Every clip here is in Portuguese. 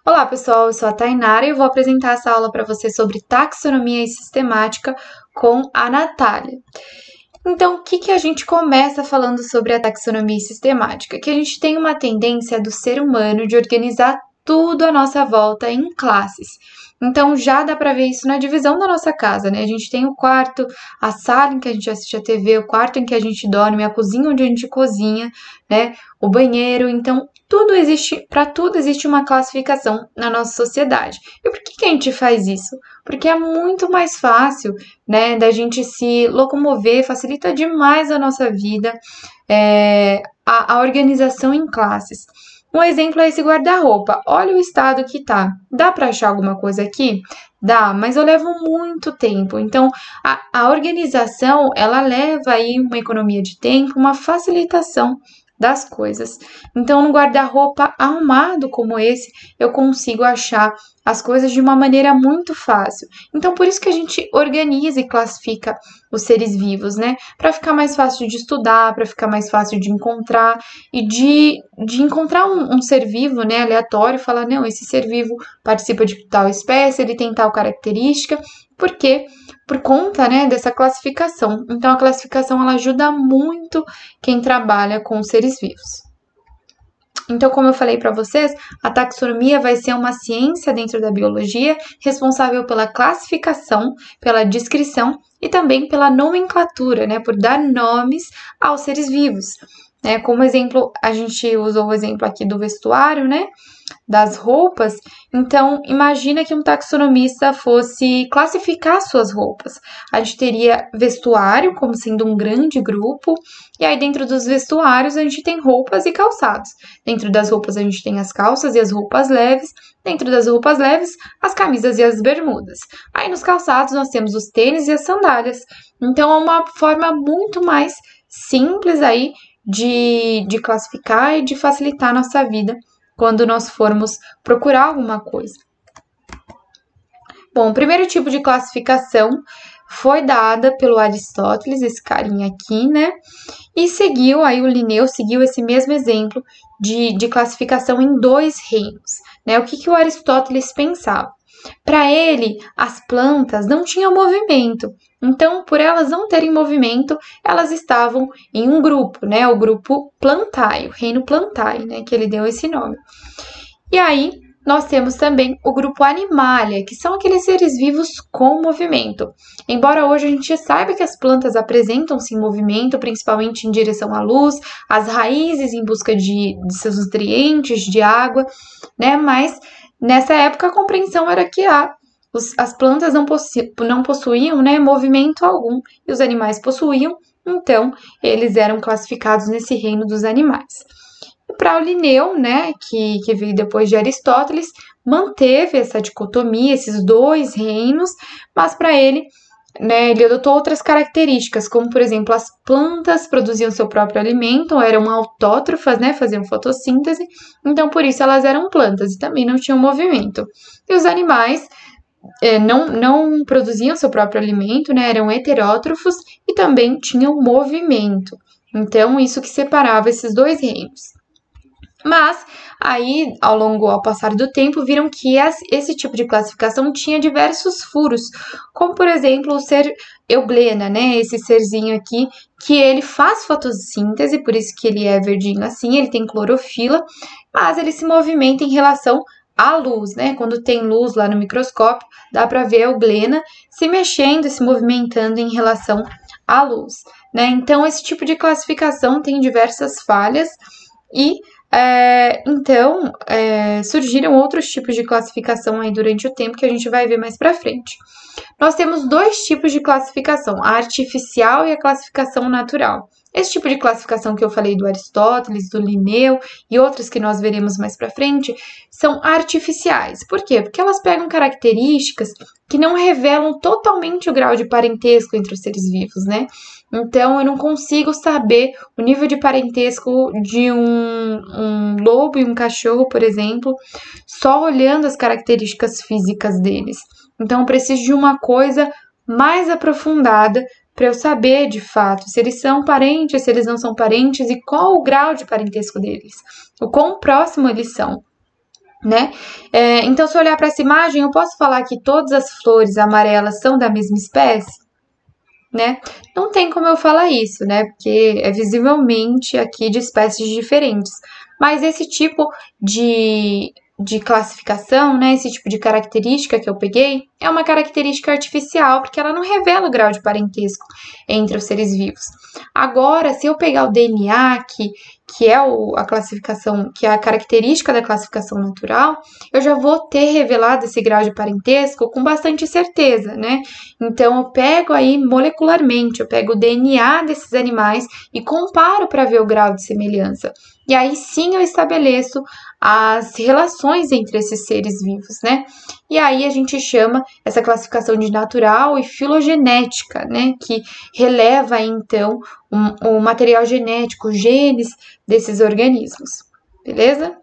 Olá, pessoal, eu sou a Tainara e eu vou apresentar essa aula para você sobre taxonomia e sistemática com a Natália. Então, o que a gente começa falando sobre a taxonomia e sistemática? Que a gente tem uma tendência do ser humano de organizar tudo à nossa volta em classes. Então, já dá para ver isso na divisão da nossa casa, né? A gente tem o quarto, a sala em que a gente assiste a TV, o quarto em que a gente dorme, a cozinha onde a gente cozinha, né? O banheiro. Então, tudo existe, para tudo existe uma classificação na nossa sociedade. E por que a gente faz isso? Porque é muito mais fácil, né, da gente se locomover, facilita demais a nossa vida, a organização em classes. Um exemplo é esse guarda-roupa. Olha o estado que tá. Dá para achar alguma coisa aqui? Dá, mas eu levo muito tempo. Então, a organização, ela leva aí uma economia de tempo, uma facilitação das coisas. Então, num guarda-roupa arrumado como esse, eu consigo achar as coisas de uma maneira muito fácil. Então, por isso que a gente organiza e classifica os seres vivos, né? Para ficar mais fácil de estudar, para ficar mais fácil de encontrar e de encontrar um ser vivo, né, aleatório, e falar, não, esse ser vivo participa de tal espécie, ele tem tal característica, porque por conta, né, dessa classificação. Então, a classificação ela ajuda muito quem trabalha com seres vivos. Então, como eu falei para vocês, a taxonomia vai ser uma ciência dentro da biologia responsável pela classificação, pela descrição e também pela nomenclatura, né, por dar nomes aos seres vivos. Como exemplo, a gente usou o exemplo aqui do vestuário, né? Das roupas. Então, imagina que um taxonomista fosse classificar suas roupas. A gente teria vestuário como sendo um grande grupo, e aí dentro dos vestuários a gente tem roupas e calçados. Dentro das roupas a gente tem as calças e as roupas leves. Dentro das roupas leves, as camisas e as bermudas. Aí nos calçados nós temos os tênis e as sandálias. Então, é uma forma muito mais simples aí de classificar e de facilitar a nossa vida quando nós formos procurar alguma coisa. Bom, o primeiro tipo de classificação foi dada pelo Aristóteles, esse carinha aqui, né? E seguiu, aí o Linneu seguiu esse mesmo exemplo de classificação em dois reinos, né? O que o Aristóteles pensava? Para ele, as plantas não tinham movimento. Então, por elas não terem movimento, elas estavam em um grupo, né? O grupo Plantae, o reino Plantae, né? Que ele deu esse nome. E aí, nós temos também o grupo Animalia, que são aqueles seres vivos com movimento. Embora hoje a gente saiba que as plantas apresentam sim movimento, principalmente em direção à luz, as raízes em busca de seus nutrientes, de água, né? Mas nessa época a compreensão era que as plantas não possuíam, né, movimento algum e os animais possuíam, então eles eram classificados nesse reino dos animais. E para o Linneu, né, que veio depois de Aristóteles, manteve essa dicotomia, esses dois reinos, mas para ele, né, ele adotou outras características, como por exemplo, as plantas produziam seu próprio alimento, eram autótrofas, né, faziam fotossíntese, então por isso elas eram plantas e também não tinham movimento. E os animais não produziam seu próprio alimento, né, eram heterótrofos e também tinham movimento. Então, isso que separava esses dois reinos. Mas, aí, ao passar do tempo, viram que esse tipo de classificação tinha diversos furos, como, por exemplo, o ser euglena, né? Esse serzinho aqui, que ele faz fotossíntese, por isso que ele é verdinho assim, ele tem clorofila, mas ele se movimenta em relação à luz, né? Quando tem luz lá no microscópio, dá para ver a euglena se mexendo e se movimentando em relação à luz, né? Então, esse tipo de classificação tem diversas falhas e então, surgiram outros tipos de classificação aí durante o tempo que a gente vai ver mais para frente. Nós temos dois tipos de classificação, a artificial e a classificação natural. Esse tipo de classificação que eu falei do Aristóteles, do Linneu e outras que nós veremos mais para frente são artificiais. Por quê? Porque elas pegam características que não revelam totalmente o grau de parentesco entre os seres vivos, né? Então, eu não consigo saber o nível de parentesco de um lobo e um cachorro, por exemplo, só olhando as características físicas deles. Então, eu preciso de uma coisa mais aprofundada para eu saber, de fato, se eles são parentes, se eles não são parentes e qual o grau de parentesco deles, o quão próximo eles são. né? Então, se eu olhar para essa imagem, eu posso falar que todas as flores amarelas são da mesma espécie, né? Não tem como eu falar isso, né? Porque é visivelmente aqui de espécies diferentes. Mas esse tipo de classificação, né? Esse tipo de característica que eu peguei é uma característica artificial, porque ela não revela o grau de parentesco entre os seres vivos. Agora, se eu pegar o DNA, que é a classificação, que é a característica da classificação natural, eu já vou ter revelado esse grau de parentesco com bastante certeza, né? Então, eu pego aí molecularmente, eu pego o DNA desses animais e comparo para ver o grau de semelhança. E aí sim eu estabeleço as relações entre esses seres vivos, né? E aí a gente chama essa classificação de natural e filogenética, né? Que releva então o material genético, os genes desses organismos, beleza?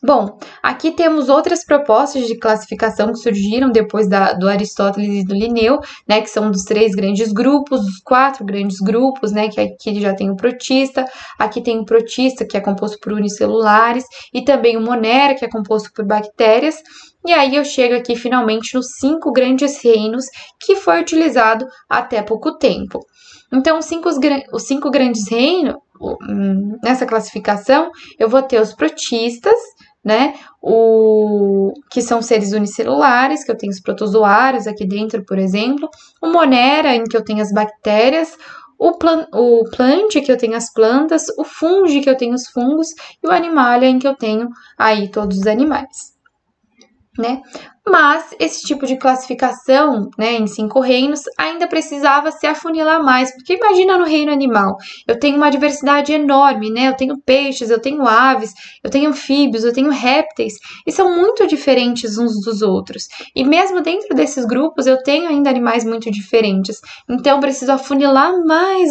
Bom, aqui temos outras propostas de classificação que surgiram depois do Aristóteles e do Linneu, né, que são dos 3 grandes grupos, dos 4 grandes grupos, né, que aqui já tem o protista, aqui tem o protista, que é composto por unicelulares, e também o monera, que é composto por bactérias, e aí eu chego aqui finalmente nos 5 grandes reinos, que foi utilizado até pouco tempo. Então, os cinco grandes reinos, nessa classificação, eu vou ter os protistas, né? Que são seres unicelulares, que eu tenho os protozoários aqui dentro, por exemplo. O monera, em que eu tenho as bactérias. O plant, que eu tenho as plantas. O fungi, que eu tenho os fungos. E o animalia, em que eu tenho aí todos os animais, né? Mas esse tipo de classificação, né, em 5 reinos, ainda precisava se afunilar mais, porque imagina no reino animal, eu tenho uma diversidade enorme, né? Eu tenho peixes, eu tenho aves, eu tenho anfíbios, eu tenho répteis, e são muito diferentes uns dos outros. E mesmo dentro desses grupos, eu tenho ainda animais muito diferentes. Então, eu preciso afunilar mais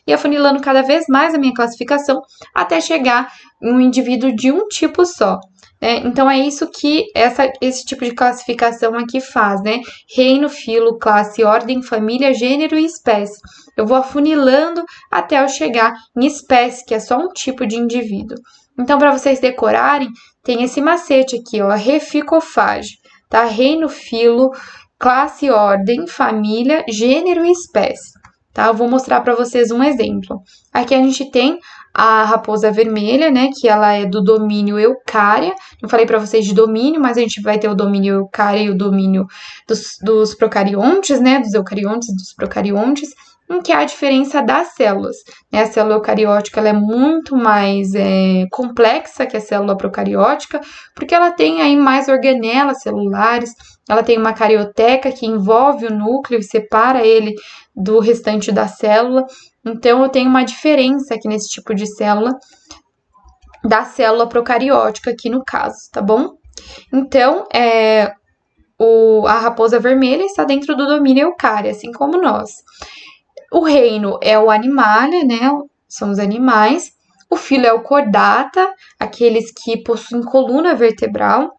e afunilando cada vez mais a minha classificação, até chegar em um indivíduo de um tipo só. Então é isso que esse tipo de classificação aqui faz, né? Reino, filo, classe, ordem, família, gênero e espécie. Eu vou afunilando até eu chegar em espécie, que é só um tipo de indivíduo. Então, para vocês decorarem, tem esse macete aqui, ó, reficofage, tá? Reino, filo, classe, ordem, família, gênero e espécie, tá? Eu vou mostrar para vocês um exemplo. Aqui a gente tem a raposa vermelha, né, que ela é do domínio Eucária. Não falei para vocês de domínio, mas a gente vai ter o domínio Eucária e o domínio dos procariontes, né, dos eucariontes e dos procariontes, em que há a diferença das células, né? A célula eucariótica ela é muito mais complexa que a célula procariótica, porque ela tem aí mais organelas celulares, ela tem uma carioteca que envolve o núcleo e separa ele do restante da célula. Então, eu tenho uma diferença aqui nesse tipo de célula, da célula procariótica aqui no caso, tá bom? Então, a raposa vermelha está dentro do domínio Eucária, assim como nós. O reino é o animalia, né? São os animais. O filo é o chordata, aqueles que possuem coluna vertebral.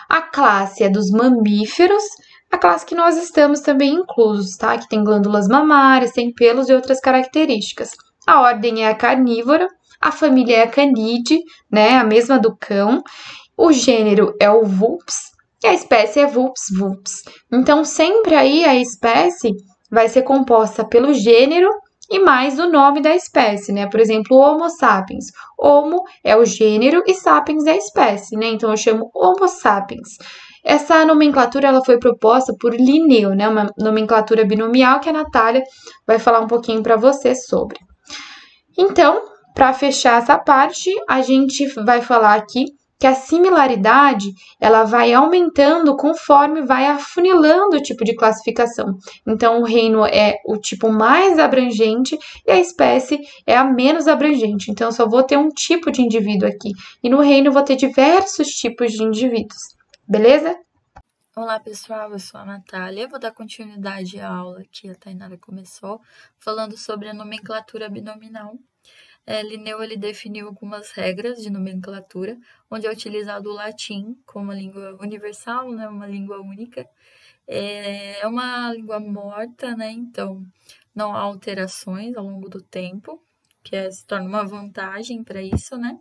A classe é dos mamíferos, a classe que nós estamos também inclusos, tá? Que tem glândulas mamárias, tem pelos e outras características. A ordem é a carnívora, a família é a Canidae, né? A mesma do cão. O gênero é o Vulpes e a espécie é Vulpes vulpes. Então, sempre aí a espécie vai ser composta pelo gênero e mais o nome da espécie, né? Por exemplo, Homo sapiens. Homo é o gênero e sapiens é a espécie, né? Então eu chamo Homo sapiens. Essa nomenclatura ela foi proposta por Linneu, né? Uma nomenclatura binomial que a Natália vai falar um pouquinho para você sobre. Então, para fechar essa parte, a gente vai falar aqui que a similaridade ela vai aumentando conforme vai afunilando o tipo de classificação. Então, o reino é o tipo mais abrangente e a espécie é a menos abrangente. Então, eu só vou ter um tipo de indivíduo aqui. E no reino eu vou ter diversos tipos de indivíduos. Beleza? Olá pessoal, eu sou a Natália, vou dar continuidade à aula que a Tainara começou, falando sobre a nomenclatura binominal. Linneu ele definiu algumas regras de nomenclatura, onde é utilizado o latim como uma língua universal, né, uma língua única. É uma língua morta, né, então não há alterações ao longo do tempo, que se torna uma vantagem para isso, né?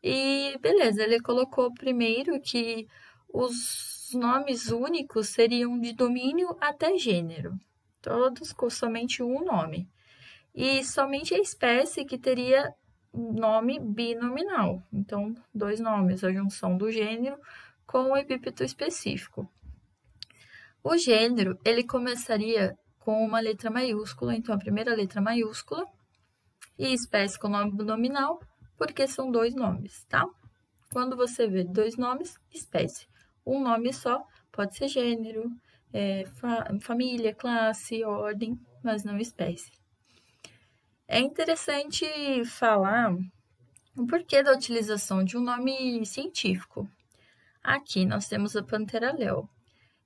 E beleza, ele colocou primeiro que os nomes únicos seriam de domínio até gênero, todos com somente um nome. E somente a espécie que teria nome binominal, então 2 nomes, a junção do gênero com o epíteto específico. O gênero, ele começaria com uma letra maiúscula, então a primeira letra maiúscula, e espécie com nome nominal, porque são 2 nomes, tá? Quando você vê 2 nomes, espécie. Um nome só pode ser gênero, família, classe, ordem, mas não espécie. É interessante falar o porquê da utilização de um nome científico. Aqui nós temos a Pantera-leo.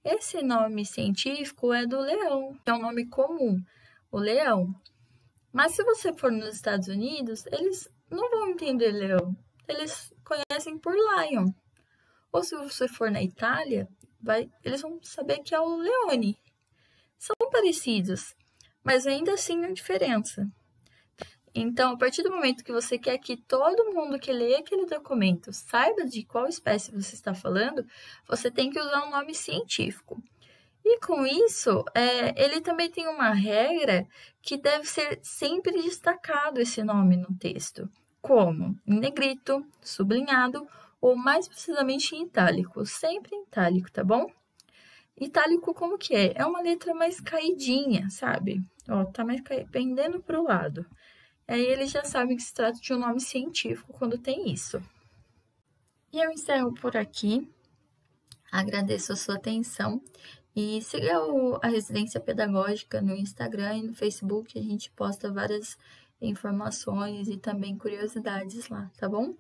Esse nome científico é do leão, que é um nome comum, o leão. Mas se você for nos Estados Unidos, eles não vão entender leão, eles conhecem por lion. Ou se você for na Itália, eles vão saber que é o leone. São parecidos, mas ainda assim há diferença. Então, a partir do momento que você quer que todo mundo que lê aquele documento saiba de qual espécie você está falando, você tem que usar um nome científico. E com isso, ele também tem uma regra que deve ser sempre destacado esse nome no texto, como em negrito, sublinhado ou mais precisamente em itálico, sempre em itálico, tá bom? Itálico como que é? É uma letra mais caidinha, sabe? Ó, tá mais pendendo para o lado. Aí eles já sabem que se trata de um nome científico quando tem isso. E eu encerro por aqui. Agradeço a sua atenção e siga a Residência Pedagógica no Instagram e no Facebook. A gente posta várias informações e também curiosidades lá, tá bom?